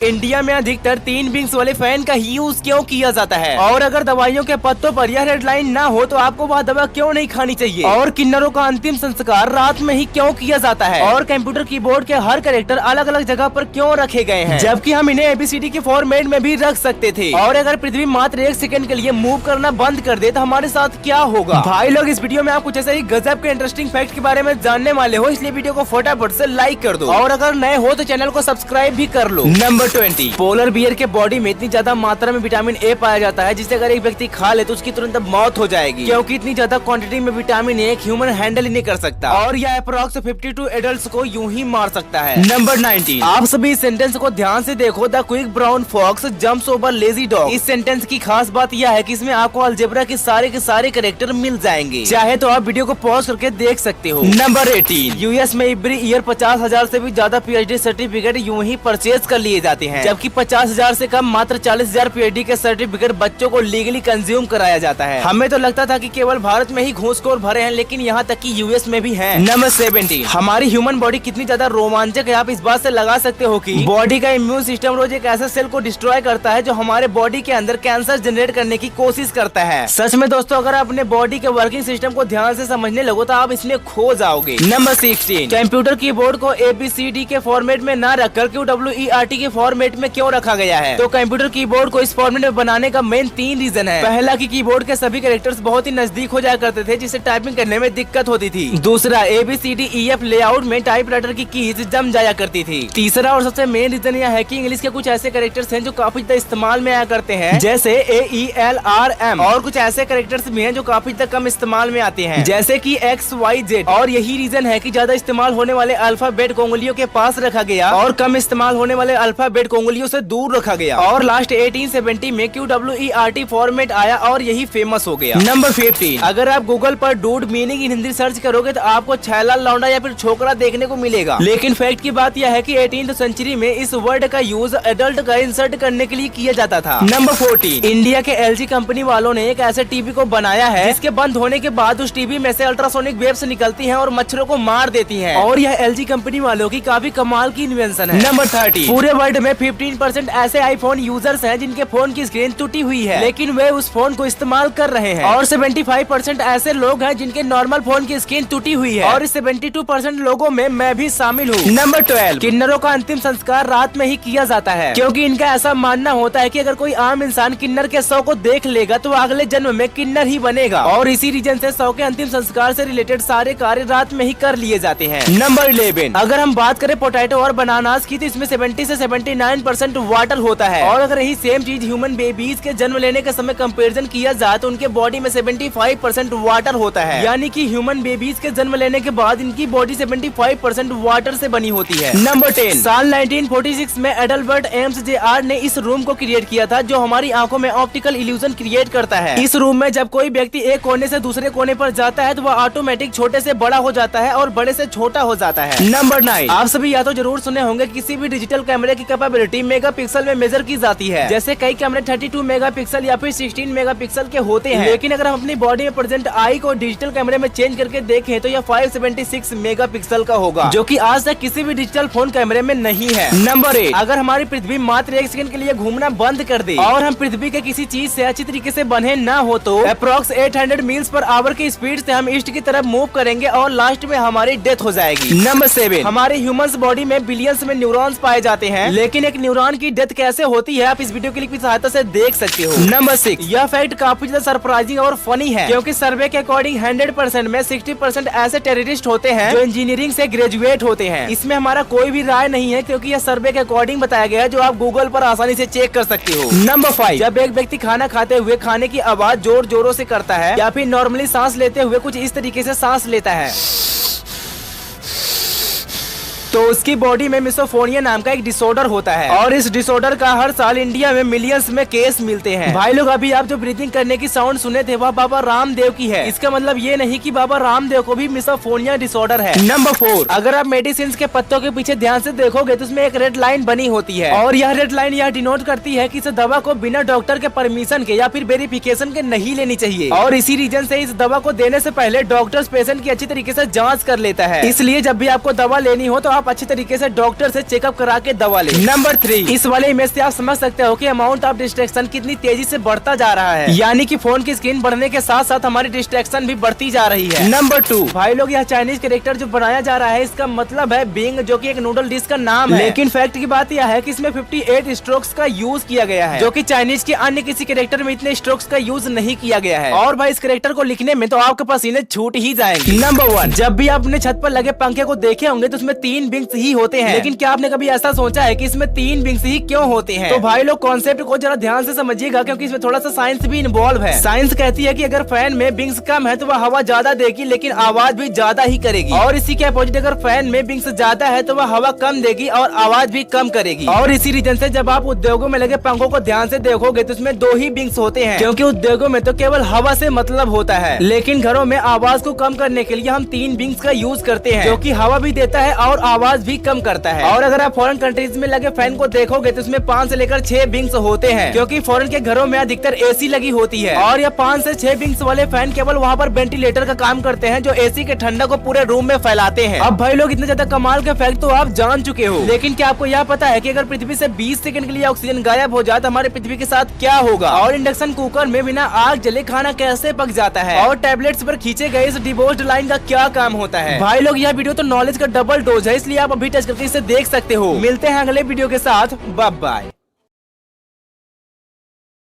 India में अधिकतर 3 wings वाले फैन का ही यूज क्यों किया जाता है, और अगर दवाइयों के पत्तों पर यह रेड लाइन ना हो तो आपको वह दवा क्यों नहीं खानी चाहिए, और किन्नरों का अंतिम संस्कार रात में ही क्यों किया जाता है, और कंप्यूटर कीबोर्ड के हर कैरेक्टर अलग अलग जगह पर क्यों रखे गए हैं, जबकि हम इन्हें ABCD के फॉर्मेट में भी रख सकते थे। और अगर पृथ्वी मात्र 1 सेकंड के लिए मूव करना बंद कर दे तो हमारे साथ क्या होगा। भाई लोग, इस वीडियो में आप कुछ ऐसे ही गजब के इंटरेस्टिंग फैक्ट के बारे में जानने वाले हो, इसलिए वीडियो को फटाफट से लाइक कर दो, और अगर नए हो तो चैनल को सब्सक्राइब भी कर लो। नंबर 20, पोलर बियर के बॉडी में इतनी ज्यादा मात्रा में विटामिन ए पाया जाता है जिसे अगर एक व्यक्ति खा ले तो उसकी तुरंत मौत हो जाएगी, क्योंकि इतनी ज्यादा क्वांटिटी में विटामिन ए एक ह्यूमन हैंडल ही नहीं कर सकता, और यह अप्रॉक्स 52 एडल्ट्स को यूं ही मार सकता है। नंबर 19, आप सभी इस सेंटेंस को ध्यान से देखो। The quick brown fox jumps over lazy dog. इस सेंटेंस की खास बात यह है कि इसमें आपको अलजेब्रा के सारे कैरेक्टर मिल जाएंगे। चाहे तो आप वीडियो को पॉज करके देख सकते हो। नंबर 18, यूएस में एवरी ईयर 50,000 से भी ज्यादा PhD सर्टिफिकेट यूं ही परचेज कर लिए जाते हैं, जबकि 50,000 से कम मात्र 40,000 PhD के सर्टिफिकेट बच्चों को लीगली कंज्यूम कराया जाता है। हमें तो लगता था कि केवल भारत में ही घूसखोर भरे हैं, लेकिन यहाँ तक कि यूएस में भी हैं। नंबर 17, हमारी ह्यूमन बॉडी कितनी ज्यादा रोमांचक है आप इस बात से लगा सकते हो कि बॉडी का इम्यून सिस्टम रोज एक ऐसे सेल को डिस्ट्रॉय करता है जो हमारे बॉडी के अंदर कैंसर जनरेट करने की कोशिश करता है। सच में दोस्तों, अगर आप अपने बॉडी के वर्किंग सिस्टम को ध्यान से समझने लगो तो आप इसमें खो जाओगे। नंबर 16, कंप्यूटर कीबोर्ड को ABCD के फॉर्मेट में न रखकर QWERT के फॉर्मेट में क्यों रखा गया है। तो कंप्यूटर कीबोर्ड को इस फॉर्मेट में बनाने का मेन 3 रीजन है। पहला कि कीबोर्ड के सभी कैरेक्टर्स बहुत ही नजदीक हो जाया करते थे, जिससे टाइपिंग करने में दिक्कत होती थी। दूसरा, ABCDEF लेआउट में टाइपराइटर की कीज जम जाया करती थी। तीसरा और सबसे मेन रीजन यह है कि इंग्लिश के कुछ ऐसे कैरेक्टर्स हैं जो काफी ज्यादा इस्तेमाल में आया करते हैं, जैसे AELRM, और कुछ ऐसे कैरेक्टर्स भी हैं जो काफी ज्यादा कम इस्तेमाल में आते हैं, जैसे कि XYZ। और यही रीजन है कि ज्यादा इस्तेमाल होने वाले अल्फाबेट को उंगलियों के पास रखा गया और कम इस्तेमाल होने वाले अल्फाबेट को उंगलियों से दूर रखा गया। और लास्ट 1870 में QWERT फॉर्मेट आया और यही फेमस हो गया। नंबर 15, अगर आप गूगल पर dude meaning in Hindi search करोगे तो आपको छैला, लौंडा या फिर छोकरा देखने को मिलेगा, लेकिन फैक्ट की बात यह है कि 18th सेंचुरी में इस वर्ड का यूज एडल्ट का इंसर्ट करने के लिए किया जाता था। नंबर 14, इंडिया के LG कंपनी वालों ने एक ऐसे टीवी को बनाया है जिसके बंद होने के बाद उस टीवी में से अल्ट्रासोनिक वेव्स निकलती हैं और मच्छरों को मार देती हैं, और यह LG कंपनी वालों की काफी कमाल की इन्वेंशन है। नंबर 30, पूरे वर्ल्ड में 15% ऐसे आईफोन यूजर्स हैं जिनके फोन की स्क्रीन टूटी हुई है, लेकिन वे उस फोन को इस्तेमाल कर रहे हैं, और 75% ऐसे लोग हैं जिनके नॉर्मल फोन की स्क्रीन टूटी हुई है, और इस 72% लोगों में मैं भी शामिल हूँ। नंबर 12, किन्नरों का अंतिम संस्कार रात में ही किया जाता है, क्योंकि इनका ऐसा मानना होता है कि अगर कोई आम इंसान किन्नर के शव को देख लेगा तो अगले जन्म में किन्नर ही बनेगा, और इसी रीजन से शव के अंतिम संस्कार से रिलेटेड सारे कार्य रात में ही कर लिए जाते हैं। नंबर 11, अगर हम बात करें पोटैटो और बनानास की तो इसमें 70 से 79% वाटर होता है, और अगर यही सेम चीज ह्यूमन बेबीज के जन्म लेने के समय कंपैरिजन किया जाए तो उनके बॉडी में 75% वाटर होता है, यानी कि ह्यूमन बेबीज के जन्म लेने के बाद इनकी बॉडी 75% वाटर से बनी होती है। नंबर 10, साल 1946 में एडल्बर्ट एम्स JR ने इस रूम को क्रिएट किया था जो हमारी आंखों में ऑप्टिकल इल्यूजन क्रिएट करता है। इस रूम में जब कोई व्यक्ति एक कोने से दूसरे कोने पर जाता है तो वह ऑटोमेटिक छोटे से बड़ा हो जाता है और बड़े से छोटा हो जाता है। नंबर 9, आप सभी या तो जरूर सुने होंगे किसी भी डिजिटल कैमरे की कैपेबिलिटी मेगापिक्सल में मेजर की जाती है, जैसे कई कैमरे 32 मेगापिक्सल या फिर 16 मेगापिक्सल के होते हैं, लेकिन अगर हम अपनी बॉडी में प्रेजेंट आई को डिजिटल कैमरे में चेंज करके देखें तो यह 576 मेगापिक्सल का होगा, जो कि आज तक किसी भी डिजिटल फोन कैमरे में नहीं है। नंबर 8, अगर हमारी पृथ्वी मात्र 1 सेकंड के लिए घूमना बंद कर दे और हम पृथ्वी के किसी चीज से अच्छी तरीके से बंधे न हो तो अप्रॉक्स 800 मील्स पर आवर की स्पीड से हम ईस्ट की तरफ मूव करेंगे और लास्ट में हमारी डेथ हो जाएगी। नंबर 7, हमारे ह्यूमंस बॉडी में बिलियंस में न्यूरॉन्स पाए जाते हैं, लेकिन एक न्यूरॉन की डेथ कैसे होती है आप इस वीडियो क्लिप की सहायता से देख सकते हो। नंबर 6, यह फैक्ट काफी ज्यादा सरप्राइजिंग और फनी है, क्योंकि सर्वे के अकॉर्डिंग 100% में 60% ऐसे टेररिस्ट होते हैं जो इंजीनियरिंग से ग्रेजुएट होते हैं। इसमें हमारा कोई भी राय नहीं है, क्योंकि यह सर्वे के अकॉर्डिंग बताया गया है जो आप गूगल पर आसानी से चेक कर सकते हो। नंबर 5, जब एक व्यक्ति खाना खाते हुए खाने की आवाज जोर जोरों से करता है या फिर नॉर्मली सांस लेते हुए कुछ इस तरीके से सांस लेता है तो उसकी बॉडी में मिसोफोनिया नाम का एक डिसऑर्डर होता है, और इस डिसऑर्डर का हर साल इंडिया में मिलियंस में केस मिलते हैं। भाई लोग, अभी आप जो ब्रीथिंग करने की साउंड सुने थे वह बाबा रामदेव की है। इसका मतलब ये नहीं कि बाबा रामदेव को भी मिसोफोनिया डिसऑर्डर है। नंबर 4, अगर आप मेडिसिन के पत्तों के पीछे ध्यान से देखोगे तो उसमें एक रेड लाइन बनी होती है, और यह रेड लाइन यह डिनोट करती है कि इस दवा को बिना डॉक्टर के परमिशन के या फिर वेरिफिकेशन के नहीं लेनी चाहिए, और इसी रीजन से इस दवा को देने से पहले डॉक्टर पेशेंट की अच्छी तरीके से जाँच कर लेता है। इसलिए जब भी आपको दवा लेनी हो तो आप अच्छे तरीके से डॉक्टर से चेकअप करा के दवा ले। नंबर 3, इस वाले इमेज से आप समझ सकते हो कि अमाउंट ऑफ डिस्ट्रैक्शन कितनी तेजी से बढ़ता जा रहा है, यानी कि फोन की स्क्रीन बढ़ने के साथ साथ हमारी डिस्ट्रैक्शन भी बढ़ती जा रही है। नंबर 2, भाई लोग यह चाइनीज कैरेक्टर जो बनाया जा रहा है इसका मतलब है बिंग, जो कि एक नूडल डिश का नाम है। लेकिन फैक्ट की बात यह है कि इसमें 58 स्ट्रोक्स का यूज किया गया है, जो कि चाइनीज के अन्य किसी कैरेक्टर में इतने स्ट्रोक्स का यूज नहीं किया गया है। और भाई इस कैरेक्टर को लिखने में तो आपके पसीने छूट ही जाएंगे। नंबर 1, जब भी आप अपने छत पर लगे पंखे को देखे होंगे तो उसमें 3 विंग्स ही होते हैं, लेकिन क्या आपने कभी ऐसा सोचा है कि इसमें 3 विंग्स ही क्यों होते हैं? तो भाई लोग कॉन्सेप्ट को जरा ध्यान से समझिएगा, क्योंकि इसमें थोड़ा सा साइंस भी इन्वॉल्व है। साइंस कहती है कि अगर फैन में विंग्स कम है तो वह हवा ज्यादा देगी लेकिन आवाज भी ज्यादा ही करेगी, और इसी के अपोजिट अगर फैन में विंग्स ज्यादा है तो वह हवा कम देगी और आवाज भी कम करेगी। और इसी रीजन से जब आप उद्योगों में लगे पंखों को ध्यान से देखोगे तो उसमें 2 ही विंग्स होते हैं, क्योंकि उद्योगों में तो केवल हवा से मतलब होता है, लेकिन घरों में आवाज को कम करने के लिए हम 3 विंग्स का यूज करते हैं, जो कि हवा भी देता है और आवाज भी कम करता है। और अगर आप फॉरेन कंट्रीज में लगे फैन को देखोगे तो उसमें 5 से लेकर 6 विंग्स होते हैं, क्योंकि फॉरेन के घरों में अधिकतर एसी लगी होती है, और यह 5 से 6 विंग्स वाले फैन केवल वहाँ पर वेंटिलेटर का काम करते हैं, जो एसी के ठंडा को पूरे रूम में फैलाते हैं। अब भाई लोग इतने ज्यादा कमाल के फैक्ट तो आप जान चुके हो, लेकिन क्या आपको यह पता है कि अगर पृथ्वी से 20 सेकंड के लिए ऑक्सीजन गायब हो जाए तो हमारे पृथ्वी के साथ क्या होगा? और इंडक्शन कुकर में बिना आग जले खाना कैसे पक जाता है? और टैबलेट्स पर खींचे गए इस डिवोर्स्ड लाइन का क्या काम होता है? भाई लोग यह वीडियो तो नॉलेज का डबल डोज है, इसलिए आप अभी टच करके इसे देख सकते हो। मिलते हैं अगले वीडियो के साथ, बाय बाय।